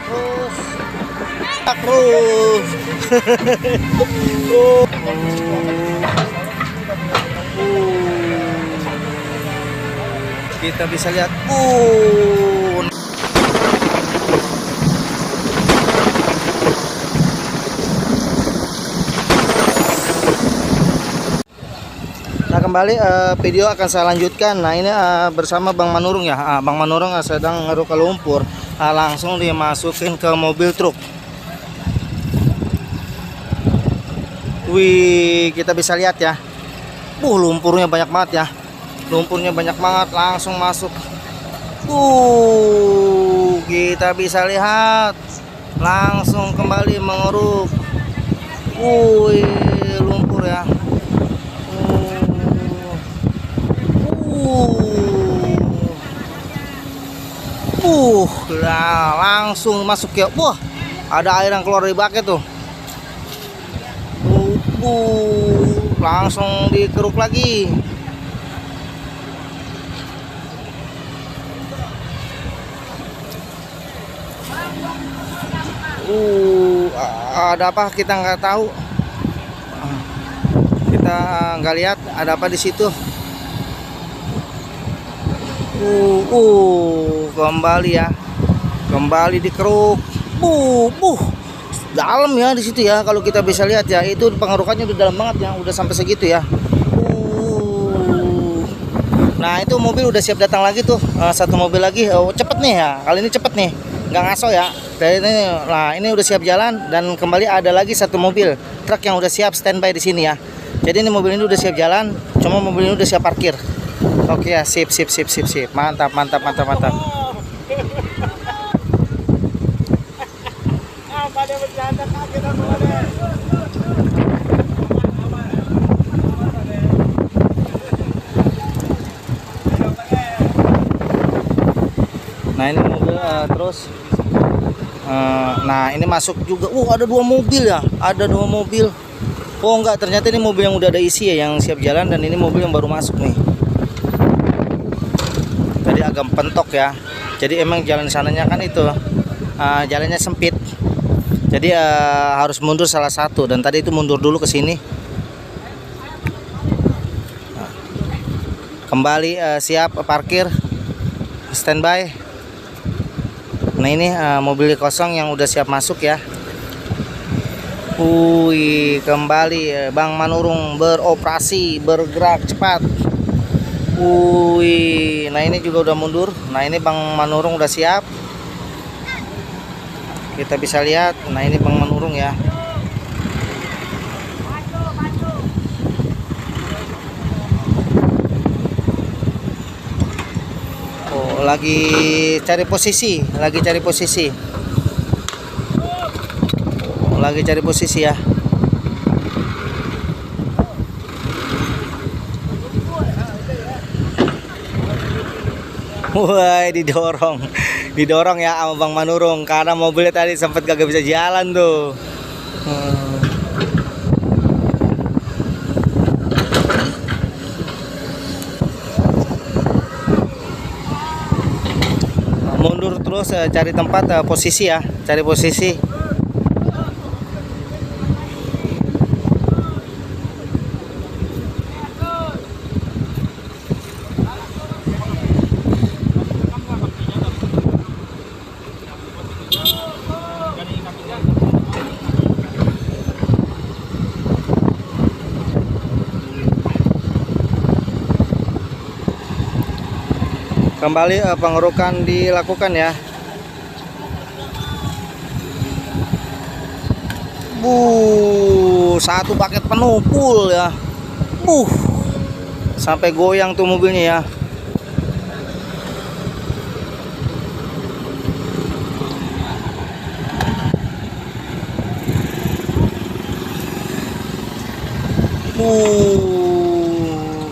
Terus tak terus. Oh. Kita bisa lihat. Nah, kembali video akan saya lanjutkan. Nah, ini bersama Bang Manurung ya. Bang Manurung sedang ngeruk lumpur. Langsung dimasukin ke mobil truk. Wih, kita bisa lihat ya. Lumpurnya banyak banget ya. Lumpurnya banyak banget, langsung masuk. Kita bisa lihat. Langsung kembali mengeruk. Wih, lumpur ya. Nah, langsung masuk ya. Wah, ada air yang keluar dari bucket tuh. Langsung dikeruk lagi. Ada apa kita nggak tahu. Kita nggak lihat ada apa di situ. Kembali ya, kembali dikeruk. Dalam ya di situ ya, kalau kita bisa lihat ya, itu pengerukannya udah dalam banget ya, udah sampai segitu ya. Nah, itu mobil udah siap datang lagi tuh, satu mobil lagi. Cepet nih ya, kali ini cepet nih, nggak ngaso ya. Dari ini, nah ini udah siap jalan dan kembali ada lagi satu mobil truk yang udah siap standby di sini ya. Jadi ini mobil ini udah siap jalan, cuma mobil ini udah siap parkir. Oke ya, sip. Mantap. Nah, ini mobil terus. Nah, ini masuk juga. Ada dua mobil ya. Ada dua mobil. Oh enggak, ternyata ini mobil yang udah ada isi ya, yang siap jalan, dan ini mobil yang baru masuk nih. Tadi agak pentok ya. Jadi emang jalan sananya kan itu jalannya sempit. Jadi harus mundur salah satu, dan tadi itu mundur dulu ke sini. Kembali siap parkir, standby. Nah, ini mobil kosong yang udah siap masuk ya. Kembali Bang Manurung beroperasi, bergerak cepat. Nah ini juga udah mundur. Nah, ini Bang Manurung udah siap. Kita bisa lihat. Nah, ini Bang Manurung ya. Lagi cari posisi, Lagi cari posisi ya. Wah, didorong ya sama Bang Manurung karena mobilnya tadi sempat kagak bisa jalan tuh. Mundur terus, cari tempat, posisi ya, cari posisi. Kembali pengerukan dilakukan ya. Satu paket penuh full ya. Sampai goyang tuh mobilnya ya.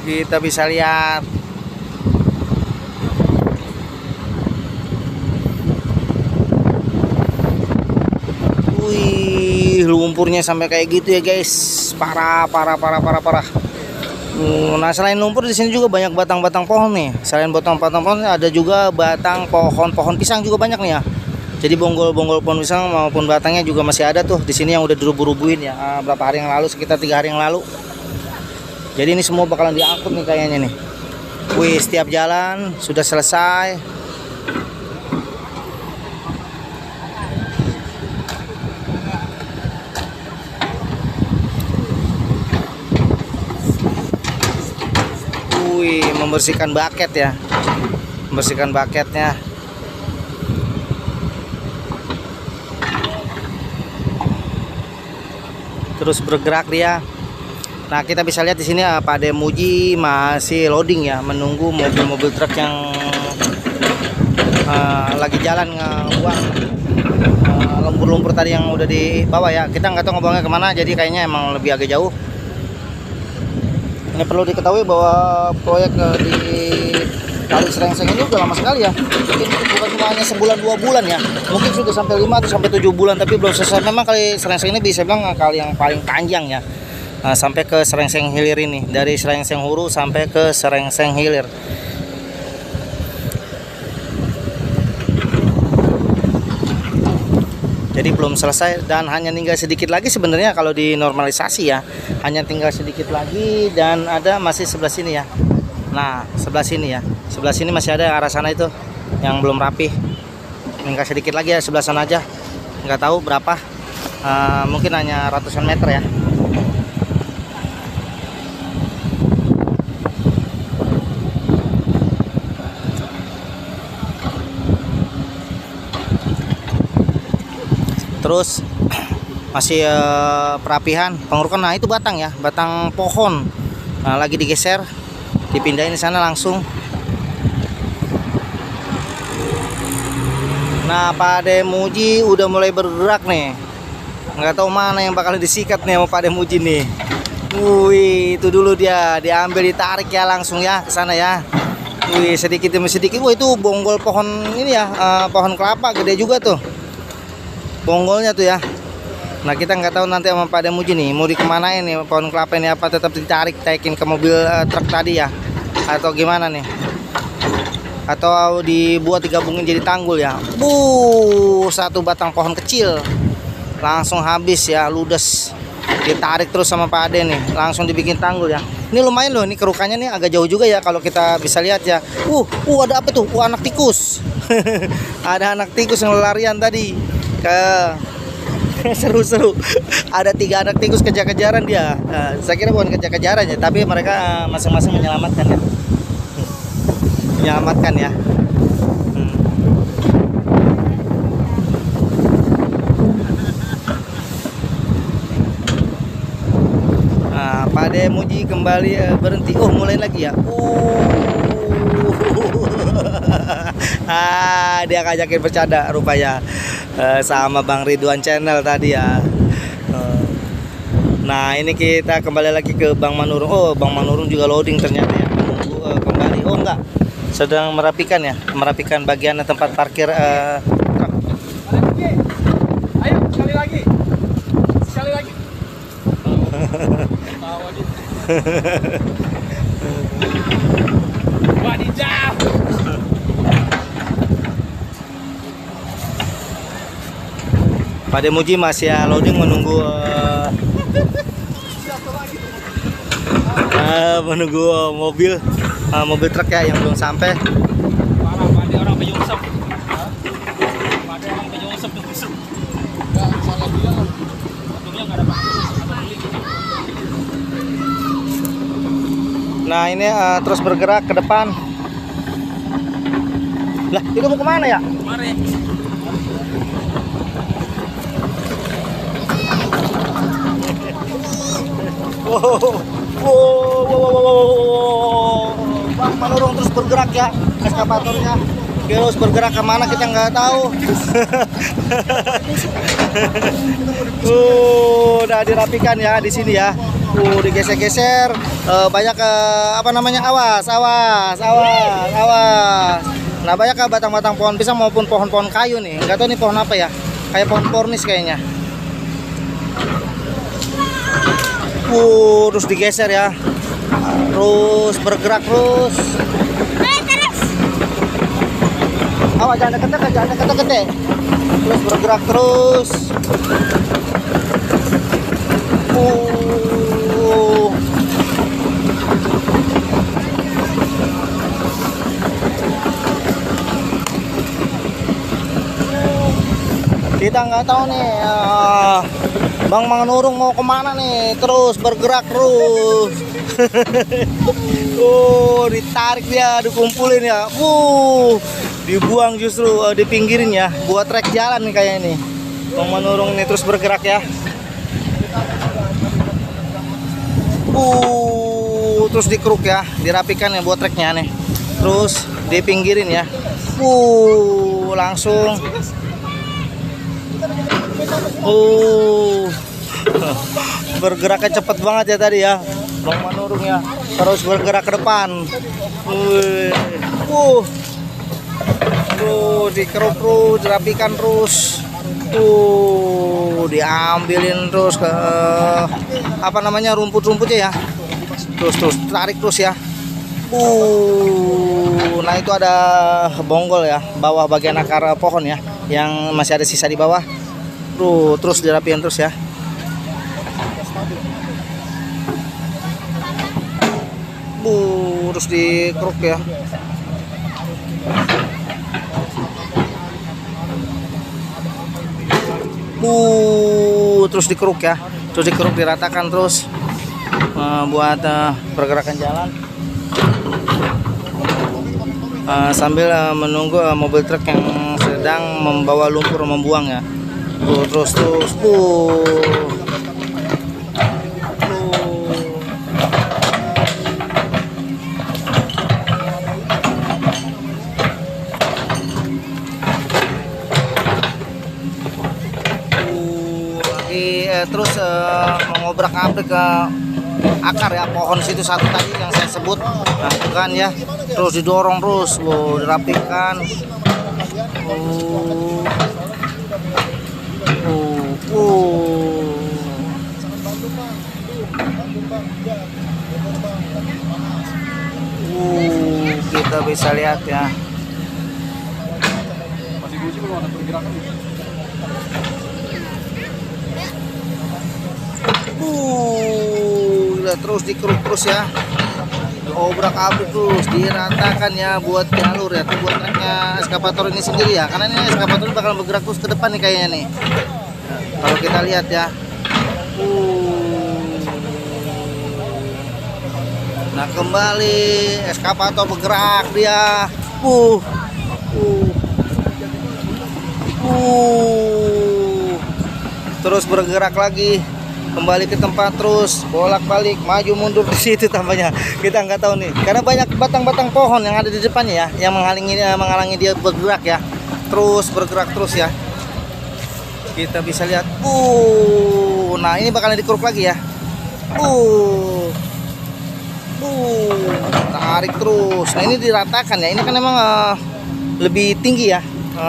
Kita bisa lihat. Lumpurnya sampai kayak gitu ya guys. Parah. Nah, selain lumpur di sini juga banyak batang-batang pohon nih. Selain batang-batang pohon ada juga batang pohon pisang juga banyak nih ya. Jadi bonggol-bonggol pohon pisang maupun batangnya juga masih ada tuh di sini yang udah dirubuh-rubuhin ya. Berapa hari yang lalu, sekitar 3 hari yang lalu. Jadi ini semua bakalan diangkut nih kayaknya nih. Wih, setiap jalan sudah selesai. Wih, membersihkan baket ya. Membersihkan baketnya. Terus bergerak dia. Nah, kita bisa lihat di sini Pak Demuji masih loading ya, menunggu mobil-mobil truk yang lagi jalan ngebuang lumpur-lumpur tadi yang udah dibawa ya. Kita nggak tahu ngebuangnya kemana, jadi kayaknya emang lebih agak jauh. Ini perlu diketahui bahwa proyek di Kali Serengseng ini udah lama sekali ya. Mungkin bukan cuma hanya sebulan 2 bulan ya. Mungkin sudah sampai 5 atau sampai 7 bulan tapi belum selesai. Memang Kali Serengseng ini bisa bilang kali yang paling panjang ya. Sampai ke Serengseng Hilir ini. Dari Serengseng Hulu sampai ke Serengseng Hilir. Jadi belum selesai dan hanya tinggal sedikit lagi sebenarnya kalau dinormalisasi ya. Hanya tinggal sedikit lagi dan ada masih sebelah sini ya. Nah, sebelah sini ya. Sebelah sini masih ada arah sana itu yang belum rapi. Tinggal sedikit lagi ya, sebelah sana aja. Nggak tahu berapa. Mungkin hanya ratusan meter ya. Terus masih perapihan pengurukan. Nah, itu batang ya, batang pohon. Nah, lagi digeser, dipindahin di sana langsung. Nah, Pak Demuji udah mulai bergerak nih. Nggak tahu mana yang bakal disikat nih sama Pak Demuji nih. Wih, itu dulu dia diambil, ditarik ya langsung ya ke sana ya. Wih, sedikit demi sedikit. Wah, itu bonggol pohon ini ya, pohon kelapa gede juga tuh. Bonggolnya tuh ya. Nah, kita nggak tahu nanti sama Pak Demuji nih mau dikemanain nih pohon kelapa ini, apa tetap ditarik taikin ke mobil truk tadi ya, atau gimana nih, atau dibuat digabungin jadi tanggul ya. Satu batang pohon kecil langsung habis ya, ludes, ditarik terus sama Pak Ade nih, langsung dibikin tanggul ya. Ini lumayan loh, ini kerukannya nih agak jauh juga ya kalau kita bisa lihat ya. Ada apa tuh? Anak tikus. Ada anak tikus yang larian tadi. Seru-seru. Ada 3 anak tikus kejar-kejaran dia. Saya kira bukan kejar-kejaran ya, tapi mereka masing-masing menyelamatkan ya. Menyelamatkan ya. Nah, Pak Demuji kembali berhenti. Mulai lagi ya. Dia ngajakin bercanda rupanya. Sama Bang Ridwan Channel tadi ya. Nah, ini kita kembali lagi ke Bang Manurung. Bang Manurung juga loading ternyata ya. Menunggu kembali. Enggak, sedang merapikan ya, merapikan bagian tempat parkir truk. Ayo sekali lagi. Wadidaw. Pak Demuji masih loading menunggu mobil truk ya yang belum sampai. Ada orang penyusup. Ada orang penyusup. Enggak salah dia. Untungnya enggak ada Nah, ini terus bergerak ke depan. Lah, itu mau kemana ya? Mari. Bang Manurung terus bergerak ya, eskavatornya terus bergerak kemana kita nggak tahu. Udah dirapikan ya di sini ya. Digeser-geser, banyak awas. Nah, banyak batang-batang pohon pisang maupun pohon-pohon kayu nih. Nggak tahu nih pohon apa ya, kayak pohon pornis kayaknya. Terus digeser ya, terus bergerak terus. Awas, jangan deket-deket. terus bergerak terus. Kita nggak tahu nih, Bang Manurung mau kemana nih, terus bergerak terus. Ditarik dia, dikumpulin ya, dibuang justru, dipinggirin ya, buat trek jalan nih kayak ini. Bang Manurung nih terus bergerak ya. Terus dikeruk ya, dirapikan ya buat treknya nih, terus dipinggirin ya. Langsung. Bergeraknya cepet banget ya tadi ya, Bang Manurung ya. Terus bergerak ke depan. Dikeruk terus, dirapikan terus. Diambilin terus ke apa namanya, rumput-rumputnya ya. Terus tarik terus ya. Nah itu ada bonggol ya, bawah bagian akar pohon ya, yang masih ada sisa di bawah. Terus dirapiin terus ya. Terus dikeruk ya. Terus dikeruk ya. Terus dikeruk, diratakan terus buat pergerakan jalan. Sambil menunggu mobil truk yang sedang membawa lumpur membuang ya. Terus terus mengobrak-abrik ke akar ya pohon situ satu tadi yang saya sebut. Nah itu kan ya, terus didorong terus, dirapikan. Kita bisa lihat ya. Terus dikeruk terus ya, diobrak-abrik terus, diratakan ya buat jalur ya, tuh buat treknya eskavator ini sendiri ya, karena ini eskavator ini bakal bergerak terus ke depan nih kayaknya nih. Kalau kita lihat ya. Nah kembali eskavator bergerak dia. Terus bergerak lagi, kembali ke tempat, terus bolak-balik, maju mundur di situ tampaknya. Kita nggak tahu nih, karena banyak batang-batang pohon yang ada di depannya ya, yang menghalangi dia bergerak ya. Terus bergerak terus ya. Kita bisa lihat. Nah ini bakalan dikeruk lagi ya. Tarik terus. Nah ini diratakan ya. Ini kan memang lebih tinggi ya.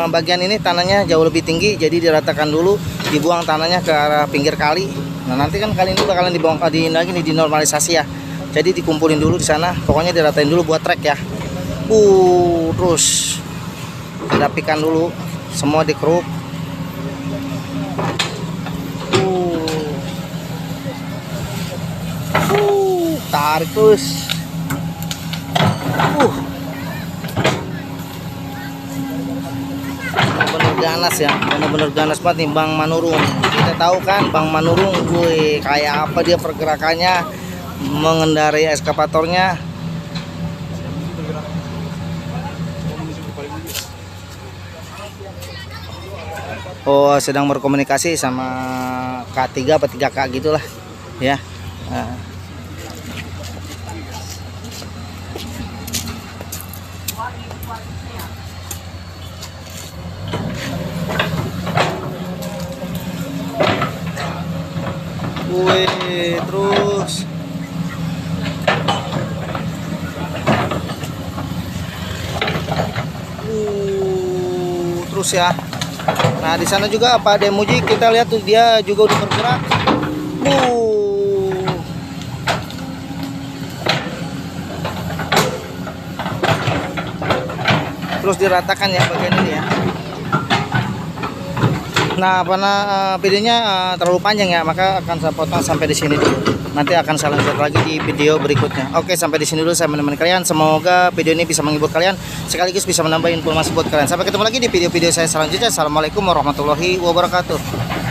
Bagian ini tanahnya jauh lebih tinggi, jadi diratakan dulu, dibuang tanahnya ke arah pinggir kali. Nah nanti kan kali ini bakalan dibongkar lagi nih, dinormalisasi ya. Jadi dikumpulin dulu di sana, pokoknya diratain dulu buat trek ya. Terus dirapikan dulu, semua dikeruk. Tarik terus. Bener ganas ya, bener-bener ganas banget nih Bang Manurung. Kita tahu kan Bang Manurung, kayak apa dia pergerakannya mengendarai eskavatornya. Sedang berkomunikasi sama K3 atau 3K gitulah ya. Terus terus ya. Nah di sana juga apa Demuji, kita lihat tuh dia juga udah bergerak. Terus diratakan ya bagian ini ya. Nah, karena videonya terlalu panjang ya, maka akan saya potong sampai di sini dulu. Nanti akan saya lanjut lagi di video berikutnya. Oke, sampai di sini dulu saya menemani kalian. Semoga video ini bisa menghibur kalian, sekaligus bisa menambah informasi buat kalian. Sampai ketemu lagi di video-video saya selanjutnya. Assalamualaikum warahmatullahi wabarakatuh.